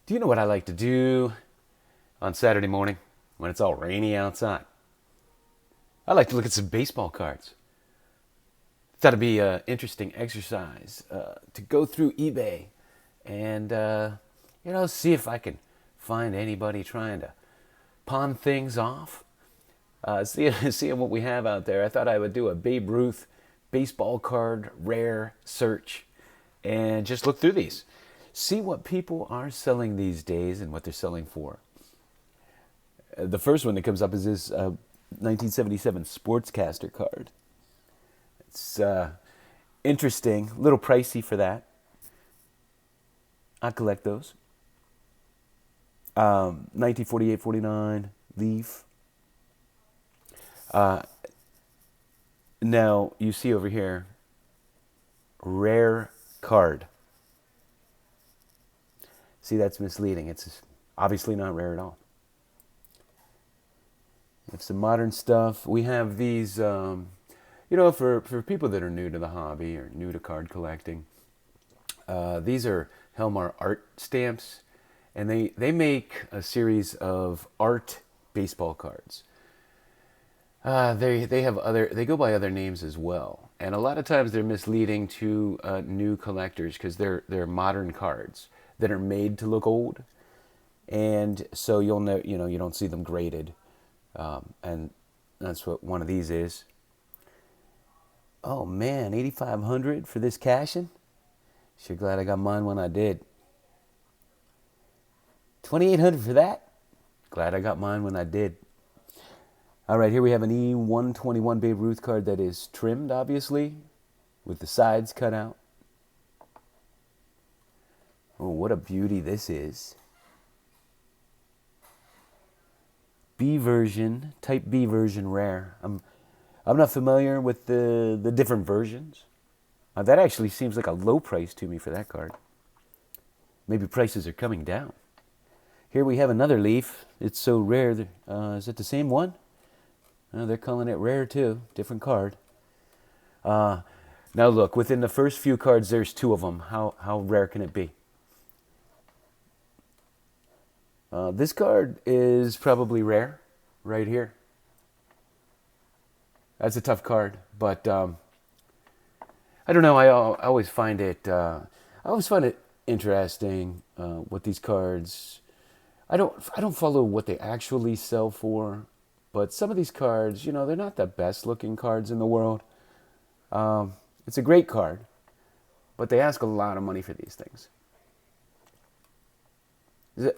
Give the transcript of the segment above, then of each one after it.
Do you know what I like to do on Saturday morning when it's all rainy outside? I like to look at some baseball cards. Thought it'd be an interesting exercise to go through eBay and see if I can find anybody trying to pawn things off. Seeing what we have out there, I thought I would do a Babe Ruth baseball card rare search and just look through these. See what people are selling these days and what they're selling for. The first one that comes up is this 1977 Sportscaster card. It's interesting, a little pricey for that. I collect those. 1948-49 Leaf. Now, you see over here, rare card. See, that's misleading. It's obviously not rare at all. We have some modern stuff. We have these, for people that are new to the hobby or new to card collecting. These are Helmar art stamps, and they make a series of art baseball cards. They go by other names as well, and a lot of times they're misleading to new collectors because they're modern cards that are made to look old, and so you'll know you don't see them graded, and that's what one of these is. Oh man, 8,500 for this cash-in. Sure glad I got mine when I did. 2,800 for that. Glad I got mine when I did. All right, here we have an E121 Babe Ruth card that is trimmed, obviously, with the sides cut out. Oh, what a beauty this is. B version, type B version rare. I'm not familiar with the different versions. That actually seems like a low price to me for that card. Maybe prices are coming down. Here we have another Leaf. It's so rare. Is it the same one? They're calling it rare too. Different card. Now look, within the first few cards, there's two of them. How rare can it be? This card is probably rare, right here. That's a tough card, but I don't know. I always find it. I always find it interesting what these cards. I don't follow what they actually sell for, but some of these cards, they're not the best looking cards in the world. It's a great card, but they ask a lot of money for these things.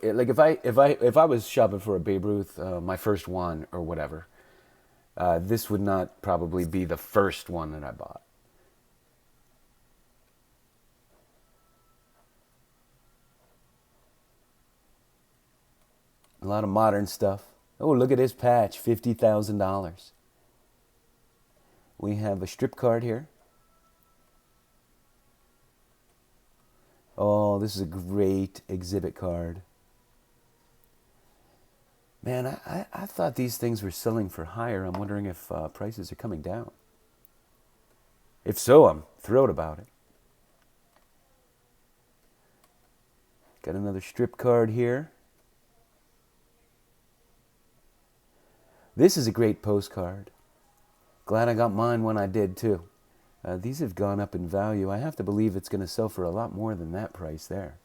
Like if I was shopping for a Babe Ruth, my first one or whatever, this would not probably be the first one that I bought. A lot of modern stuff. Oh, look at this patch, $50,000. We have a strip card here. Oh, this is a great exhibit card. Man, I thought these things were selling for higher. I'm wondering if prices are coming down. If so, I'm thrilled about it. Got another strip card here. This is a great postcard. Glad I got mine when I did too. These have gone up in value. I have to believe it's going to sell for a lot more than that price there.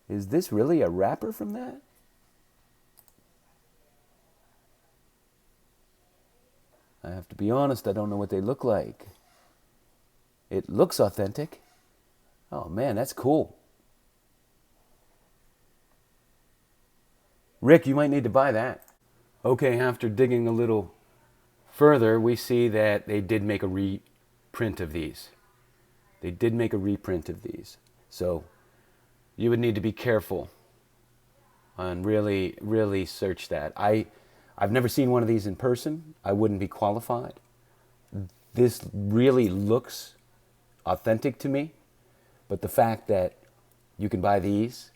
Is this really a wrapper from that? I have to be honest, I don't know what they look like. It looks authentic. Oh man, that's cool. Rick, you might need to buy that. Okay, after digging a little further, we see that they did make a reprint of these. They did make a reprint of these. So you would need to be careful and really, really search that. I've never seen one of these in person. I wouldn't be qualified. This really looks authentic to me, but the fact that you can buy these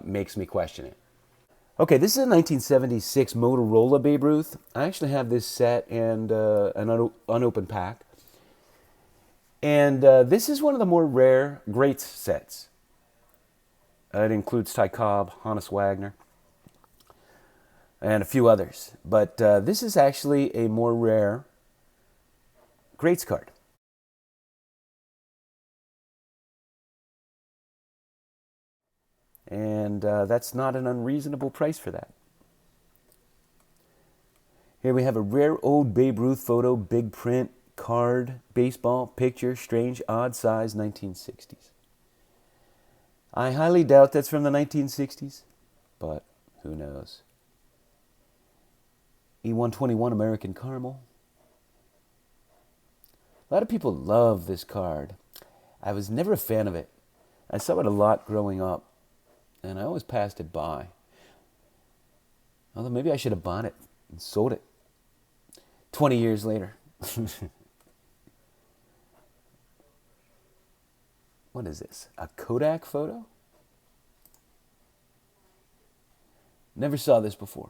makes me question it. Okay, this is a 1976 Motorola Babe Ruth. I actually have this set and an unopened pack. And this is one of the more rare greats sets. It includes Ty Cobb, Hannes Wagner, and a few others. But this is actually a more rare greats card. And that's not an unreasonable price for that. Here we have a rare old Babe Ruth photo, big print, card, baseball, picture, strange, odd size, 1960s. I highly doubt that's from the 1960s, but who knows. E121 American Caramel. A lot of people love this card. I was never a fan of it. I saw it a lot growing up, and I always passed it by. Although maybe I should have bought it and sold it 20 years later. What is this? A Kodak photo? Never saw this before.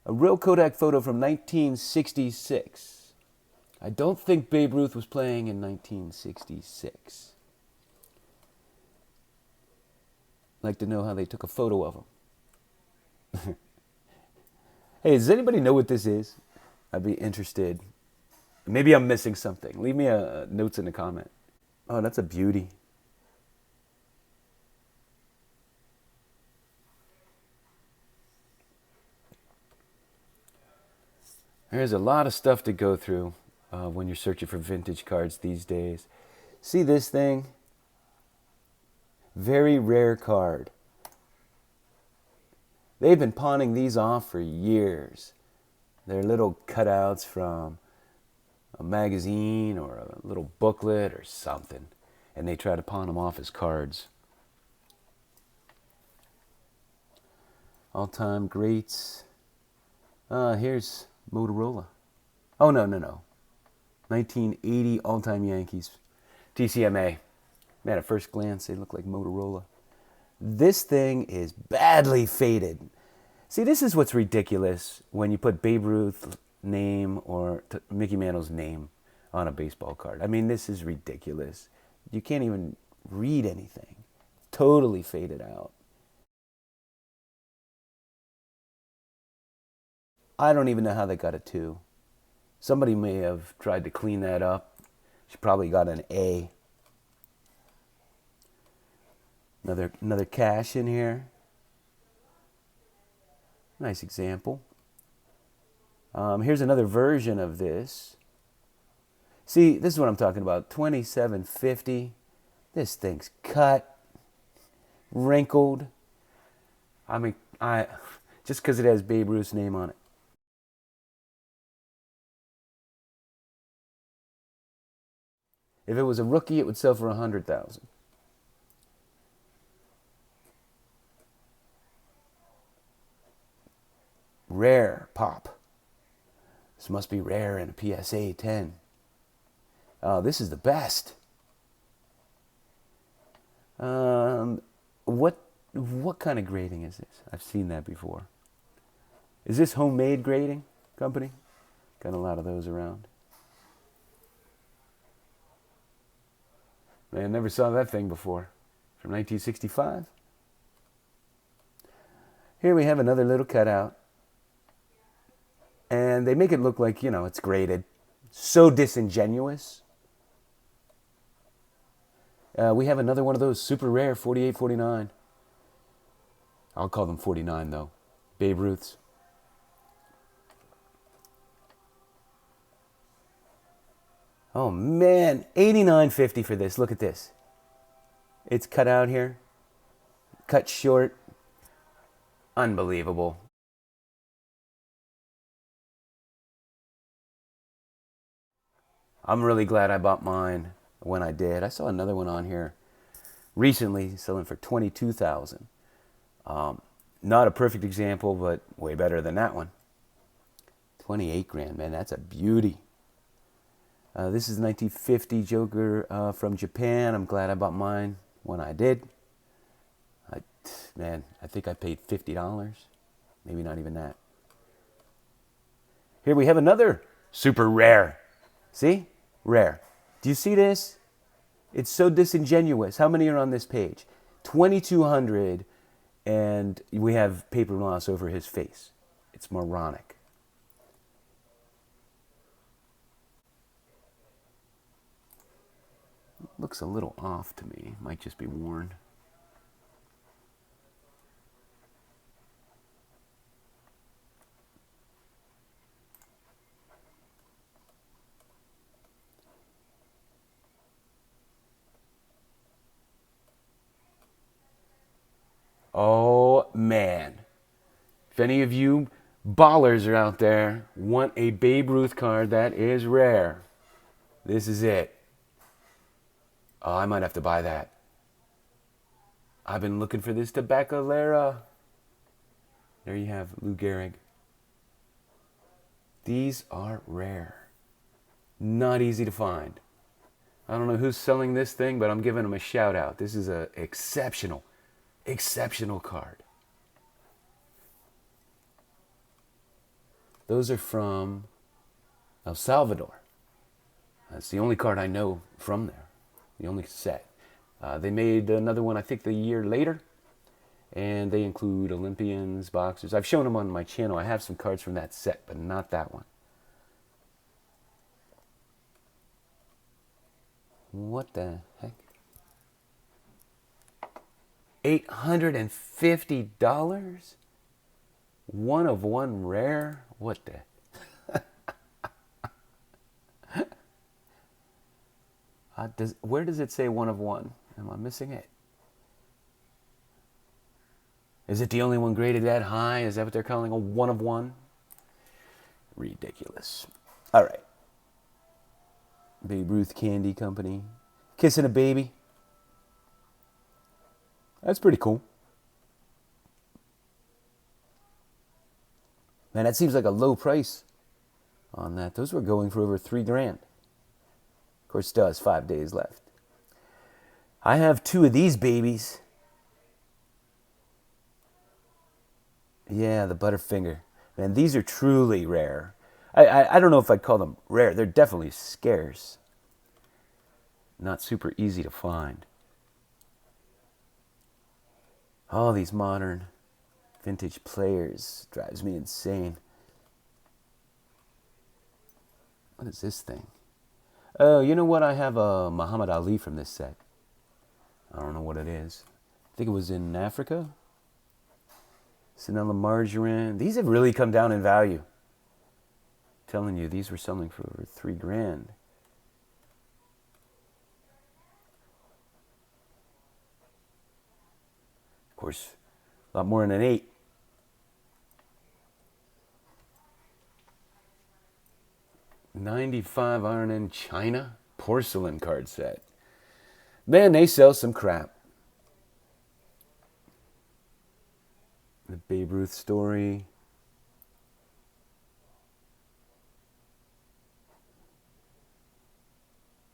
A real Kodak photo from 1966. I don't think Babe Ruth was playing in 1966. I'd like to know how they took a photo of him. Hey, does anybody know what this is? I'd be interested. Maybe I'm missing something. Leave me a notes in the comment. Oh, that's a beauty. There's a lot of stuff to go through when you're searching for vintage cards these days. See this thing? Very rare card. They've been pawning these off for years. They're little cutouts from a magazine or a little booklet or something, and they try to pawn them off as cards. All-time greats. Here's Motorola. Oh, no. 1980 all-time Yankees. TCMA. Man, at first glance, they look like Motorola. This thing is badly faded. See, this is what's ridiculous when you put Babe Ruth's name or Mickey Mantle's name on a baseball card. I mean, this is ridiculous. You can't even read anything. Totally faded out. I don't even know how they got a 2. Somebody may have tried to clean that up. She probably got an A. Another cash in here. Nice example. Here's another version of this. See, this is what I'm talking about. 2750. This thing's cut, wrinkled. I mean, just because it has Babe Ruth's name on it. If it was a rookie, it would sell for $100,000. Rare pop. This must be rare in a PSA 10. Oh, this is the best. What kind of grading is this? I've seen that before. Is this homemade grading company? Got a lot of those around. Man, never saw that thing before. From 1965. Here we have another little cutout. And they make it look like, it's graded. So disingenuous. We have another one of those super rare 48, 49. I'll call them 49 though. Babe Ruth's. Oh man, $89.50 for this. Look at this. It's cut out here. Cut short. Unbelievable. I'm really glad I bought mine when I did. I saw another one on here recently selling for $22,000. Not a perfect example, but way better than that one. 28 grand, man, that's a beauty. This is 1950 Joker from Japan. I'm glad I bought mine when I did. I think I paid $50. Maybe not even that. Here we have another super rare. See? Rare. Do you see this? It's so disingenuous. How many are on this page? 2,200, and we have paper moss over his face. It's moronic. Looks a little off to me. Might just be worn. Oh, man. If any of you ballers are out there want a Babe Ruth card that is rare, this is it. Oh, I might have to buy that. I've been looking for this Tabacalera. There you have Lou Gehrig. These are rare. Not easy to find. I don't know who's selling this thing, but I'm giving them a shout out. This is an exceptional card. Those are from El Salvador. That's the only card I know from there. The only set. They made another one, I think, the year later. And they include Olympians, boxers. I've shown them on my channel. I have some cards from that set, but not that one. What the heck? $850? One of one rare? What the? Where does it say one of one? Am I missing it? Is it the only one graded that high? Is that what they're calling a one of one? Ridiculous. All right. Babe Ruth Candy Company. Kissing a baby. That's pretty cool. Man, that seems like a low price on that. Those were going for over $3,000. Of course, it does. 5 days left. I have 2 of these babies. Yeah, the Butterfinger. Man, these are truly rare. I don't know if I'd call them rare. They're definitely scarce. Not super easy to find. All these modern vintage players drives me insane. What is this thing? Oh, you know what? I have a Muhammad Ali from this set. I don't know what it is. I think it was in Africa. Vanilla margarine. These have really come down in value. I'm telling you, these were selling for over $3,000. Of course, a lot more than an 8. $95 iron in China porcelain card set. Man, they sell some crap. The Babe Ruth story.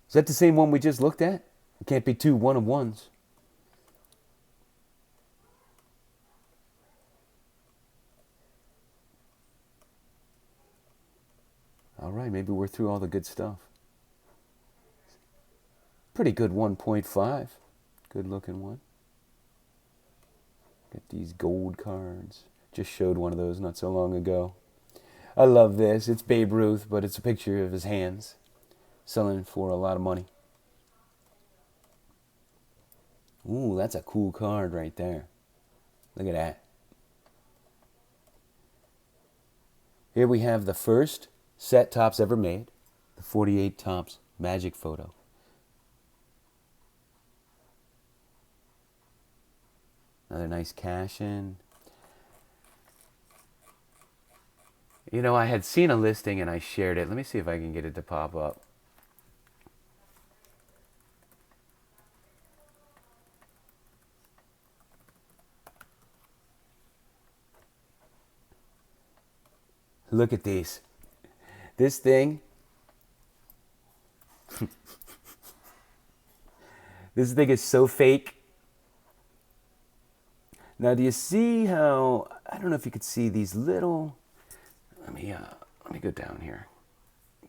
Is that the same one we just looked at? It can't be 2 one of ones. All right, maybe we're through all the good stuff. Pretty good 1.5. Good looking one. Got these gold cards. Just showed one of those not so long ago. I love this. It's Babe Ruth, but it's a picture of his hands. Selling for a lot of money. Ooh, that's a cool card right there. Look at that. Here we have the first set Topps ever made. The 48 Topps Magic photo. Another nice cash in. You know, I had seen a listing and I shared it. Let me see if I can get it to pop up. Look at these. This thing. This thing is so fake. Now, do you see how, I don't know if you could see these little, let me me go down here.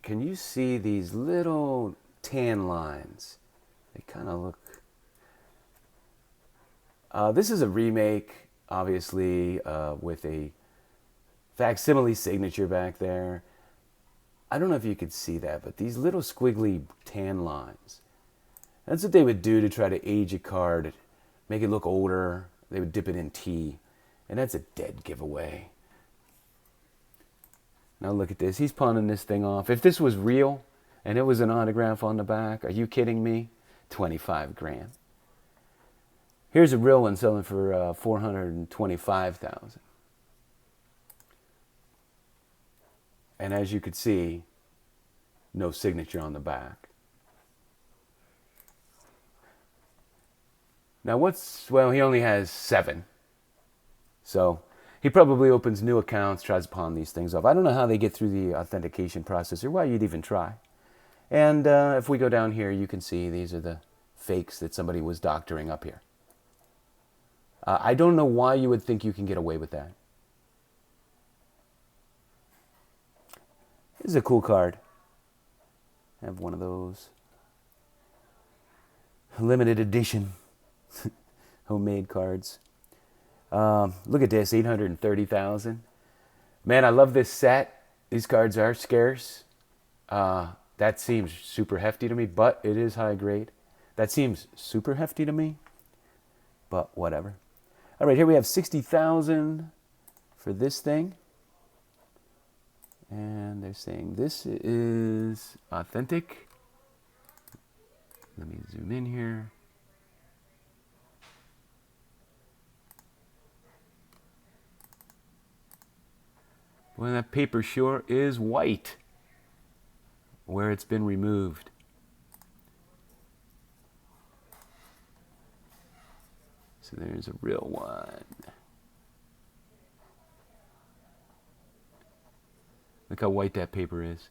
Can you see these little tan lines? They kind of look... this is a remake, obviously, with a facsimile signature back there. I don't know if you could see that, but these little squiggly tan lines. That's what they would do to try to age a card, make it look older. They would dip it in tea, and that's a dead giveaway. Now look at this. He's pawning this thing off. If this was real and it was an autograph on the back, are you kidding me? 25 grand. Here's a real one selling for 425,000. And as you could see, no signature on the back. Now well, he only has 7. So he probably opens new accounts, tries to pawn these things off. I don't know how they get through the authentication process or why you'd even try. And if we go down here, you can see these are the fakes that somebody was doctoring up here. I don't know why you would think you can get away with that. This is a cool card. I have one of those. Limited edition. Homemade cards. Look at this, 830,000. Man, I love this set. These cards are scarce. That seems super hefty to me, but it is high grade. That seems super hefty to me, but whatever. All right, here we have 60,000 for this thing. And they're saying this is authentic. Let me zoom in here. Well, that paper sure is white where it's been removed. So there's a real one. Look how white that paper is.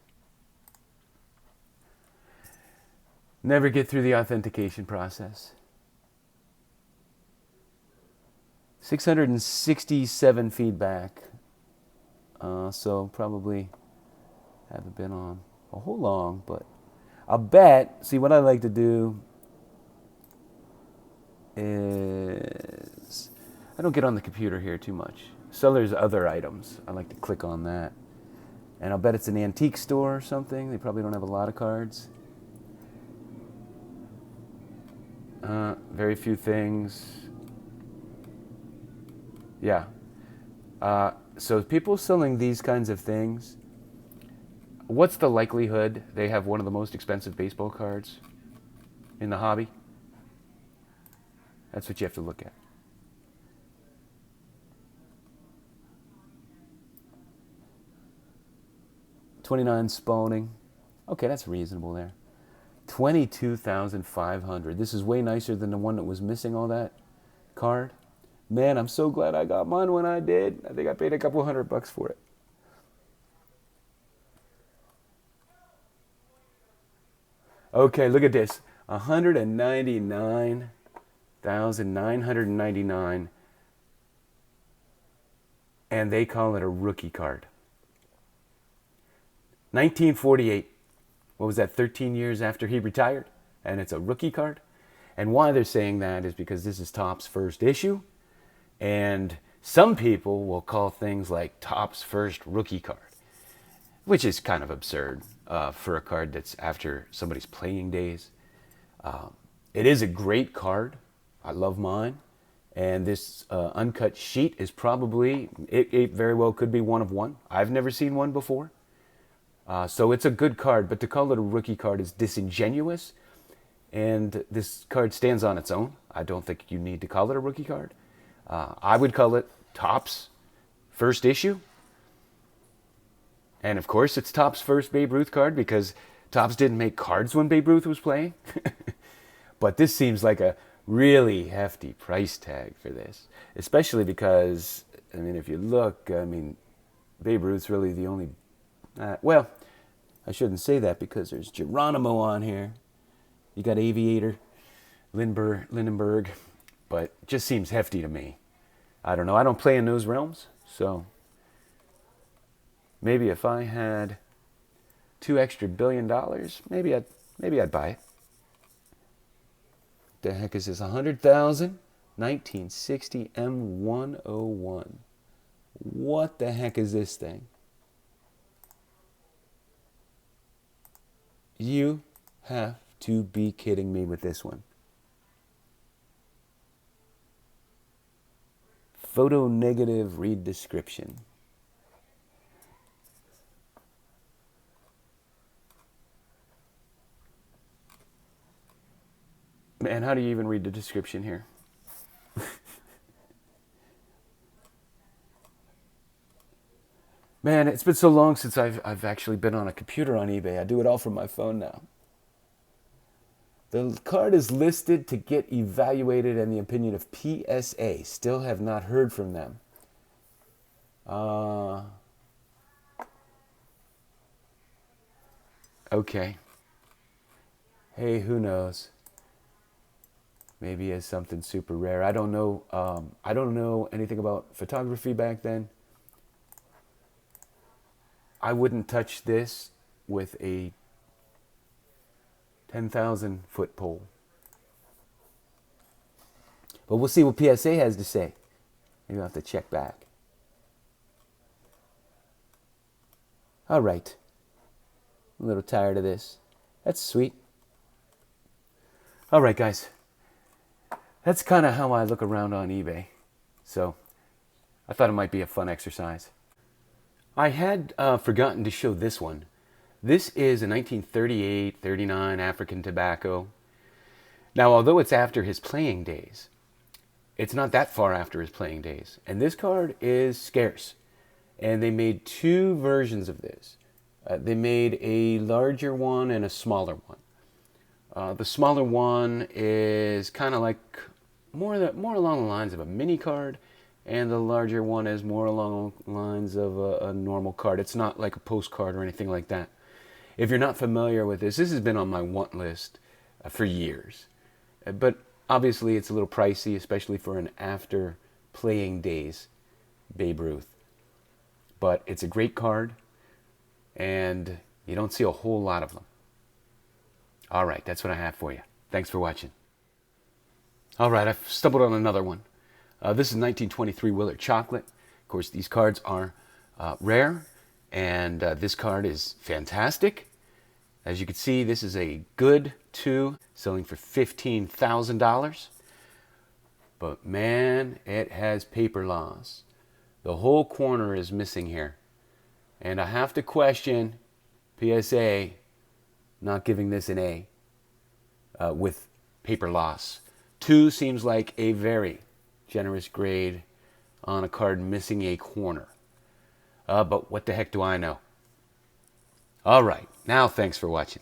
Never get through the authentication process. 667 feedback. So probably haven't been on a whole long, but I'll bet, see what I like to do is, I don't get on the computer here too much. Seller's other items, I like to click on that. And I'll bet it's an antique store or something. They probably don't have a lot of cards. Very few things. Yeah. So people selling these kinds of things, what's the likelihood they have one of the most expensive baseball cards in the hobby? That's what you have to look at. $29 Spalding. Okay, that's reasonable there. $22,500. This is way nicer than the one that was missing all that card. Man, I'm so glad I got mine when I did. I think I paid a couple $100 for it. Okay, look at this. $199,999. And they call it a rookie card. 1948. What was that, 13 years after he retired? And it's a rookie card. And why they're saying that is because this is Topps' first issue. And some people will call things like Topps' first rookie card, which is kind of absurd for a card that's after somebody's playing days. It is a great card. I love mine. And this uncut sheet is probably, it very well could be one of one. I've never seen one before. So it's a good card, but to call it a rookie card is disingenuous. And this card stands on its own. I don't think you need to call it a rookie card. I would call it Topps' first issue. And of course, it's Topps' first Babe Ruth card because Topps didn't make cards when Babe Ruth was playing. But this seems like a really hefty price tag for this, especially because, I mean, if you look, I mean, Babe Ruth's really the only, well, I shouldn't say that because there's Geronimo on here. You got Aviator, Lindenberg, but it just seems hefty to me. I don't know. I don't play in those realms, so Maybe if I had $2 extra billion, maybe I'd buy it. The heck is this? 100,000 1960 M101. What the heck is this thing? You have to be kidding me with this one. Photo negative, read description. Man, how do you even read the description here? Man, it's been so long since I've actually been on a computer on eBay. I do it all from my phone now. The card is listed to get evaluated in the opinion of PSA. Still have not heard from them. Okay. Hey, who knows? Maybe it's something super rare. I don't know. I don't know anything about photography back then. I wouldn't touch this with a 10,000-foot pole. But we'll see what PSA has to say. Maybe I'll have to check back. All right. I'm a little tired of this. That's sweet. All right, guys. That's kind of how I look around on eBay. So I thought it might be a fun exercise. I had forgotten to show this one. This is a 1938-39 African tobacco. Now, although it's after his playing days, it's not that far after his playing days. And this card is scarce. And they made two versions of this. They made a larger one and a smaller one. The smaller one is kind of like more along the lines of a mini card, and the larger one is more along the lines of a normal card. It's not like a postcard or anything like that. If you're not familiar with this has been on my want list for years. But obviously it's a little pricey, especially for an after playing days Babe Ruth. But it's a great card, and you don't see a whole lot of them. All right, that's what I have for you. Thanks for watching. All right, I've stumbled on another one. This is 1923 Willard Chocolate. Of course, these cards are rare, and this card is fantastic. As you can see, this is a good 2, selling for $15,000. But man, it has paper loss. The whole corner is missing here. And I have to question PSA not giving this an A with paper loss. 2 seems like a very generous grade on a card missing a corner. But what the heck do I know? All right, now thanks for watching.